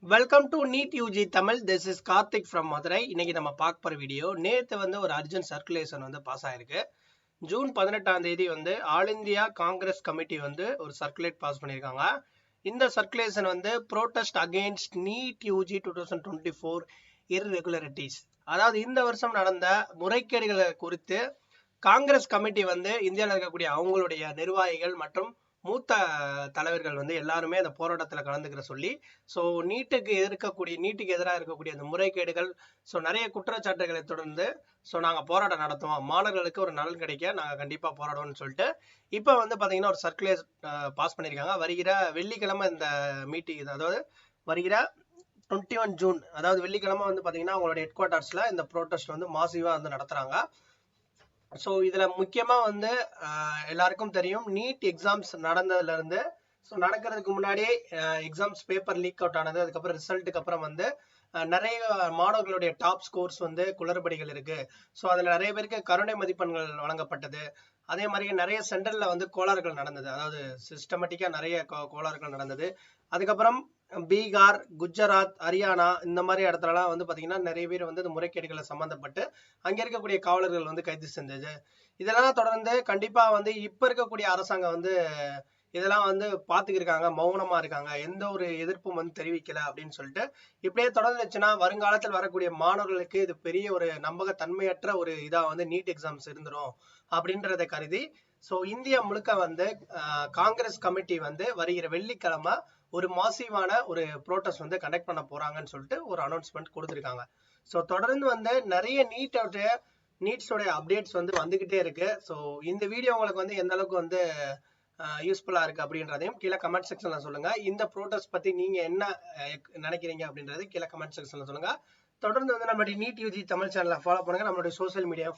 Welcome to NEET UG Tamil. This is Karthik from Madurai. இன்னைக்கு நம்ம பார்க்க போற வீடியோ, நேற்று ஒரு அர்ஜென்ட் சர்க்குலேஷன் பாஸ் ஆயிருக்கு. ஜூன் 18ஆம் தேதி ஆல் இந்தியா காங்கிரஸ் கமிட்டி ஒரு சர்க்குலேட் பாஸ் பண்ணியிருக்காங்க. இந்த circulation protest against NEET UG 2024 irregularities, அதாவது இந்த வருஷம் நடந்த முறைகேடுகளை குறித்து காங்கிரஸ் கமிட்டி இந்தியாவில் இருக்கக்கூடிய அவங்களுடைய நிர்வாகிகள் மற்றும் மூத்த தலைவர்கள் எல்லாருமே அந்த போராட்டத்தில் கலந்துக்கிற சொல்லி, ஸோ நீட்டுக்கு எதிராக இருக்கக்கூடிய அந்த முறைகேடுகள், ஸோ நிறைய குற்றச்சாட்டுகளை தொடர்ந்து நாங்கள் போராட்டம் நடத்துவோம், மாணவர்களுக்கு ஒரு நலன் கிடைக்க நாங்கள் கண்டிப்பாக போராடுவோம்னு சொல்லிட்டு இப்போ பார்த்தீங்கன்னா ஒரு சர்க்குலர் பாஸ் பண்ணியிருக்காங்க. வருகிற வெள்ளிக்கிழமை இந்த மீட்டிங், அதாவது வருகிற 21 ஜூன், அதாவது வெள்ளிக்கிழமை பார்த்தீங்கன்னா அவங்களோட ஹெட் குவார்ட்டர்ஸில் இந்த ப்ரோட்டஸ்ட் மாசிவாக நடத்துகிறாங்க. ஸோ இதில் முக்கியமாக எல்லாருக்கும் தெரியும், நீட் எக்ஸாம்ஸ் நடந்ததுலேருந்து, ஸோ நடக்கிறதுக்கு முன்னாடியே எக்ஸாம்ஸ் பேப்பர் லீக் அவுட் ஆனது, அதுக்கப்புறம் ரிசல்ட்டுக்கு அப்புறம் நிறைய மாணவர்களுடைய டாப் ஸ்கோர்ஸ் குளறுபடிகள் இருக்கு. ஸோ அதில் நிறைய பேருக்கு கருணை மதிப்பெண்கள் வழங்கப்பட்டது. அதே மாதிரி நிறைய சென்டரில் கோளாறுகள் நடந்தது, அதாவது சிஸ்டமேட்டிக்காக நிறைய கோளாறுகள் நடந்தது. அதுக்கப்புறம் பீகார், குஜராத், ஹரியானா இந்த மாதிரி இடத்துலலாம் பார்த்தீங்கன்னா நிறைய பேர் இந்த முறைகேடுகளை சம்மந்தப்பட்டு அங்கே இருக்கக்கூடிய காவலர்கள் கைது செஞ்சது. இதெல்லாம் தொடர்ந்து கண்டிப்பாக இப்போ இருக்கக்கூடிய அரசாங்கம் இதெல்லாம் பார்த்துக்கிருக்காங்க, மௌனமா இருக்காங்க, எந்த ஒரு எதிர்ப்பும் தெரிவிக்கல அப்படின்னு சொல்லிட்டு இப்படியே தொடர்ந்துச்சுன்னா வருங்காலத்தில் வரக்கூடிய மாணவர்களுக்கு இது பெரிய ஒரு நம்பகத்தன்மையற்ற ஒரு இதாக நீட் எக்ஸாம்ஸ் இருந்துரும் அப்படின்றத கருதி, ஸோ இந்தியா முழுக்க காங்கிரஸ் கமிட்டி வருகிற வெள்ளிக்கிழமை ஒரு மாசிவான ஒரு ப்ரோட்டஸ்ட் கண்டக்ட் பண்ண போறாங்கன்னு சொல்லிட்டு ஒரு அனௌன்ஸ்மெண்ட் கொடுத்துருக்காங்க. ஸோ தொடர்ந்து நிறைய நீட்ஸோட அப்டேட்ஸ் வந்துகிட்டே இருக்கு. ஸோ இந்த வீடியோ உங்களுக்கு எந்த அளவுக்கு யூஸ்ஃபுல்லா இருக்கு அப்படின்றதையும் கீழே கமெண்ட் செக்ஷன்ல சொல்லுங்க. இந்த ப்ரோட்டஸ்ட் பத்தி நீங்க என்ன நினைக்கிறீங்க அப்படின்றது கீழே கமெண்ட் செக்ஷன்ல சொல்லுங்க. தொடர்ந்து நம்மளுடைய நீட் யூஜி தமிழ் சேனலை ஃபாலோ பண்ணுங்க, நம்மளுடைய சோசியல் மீடியா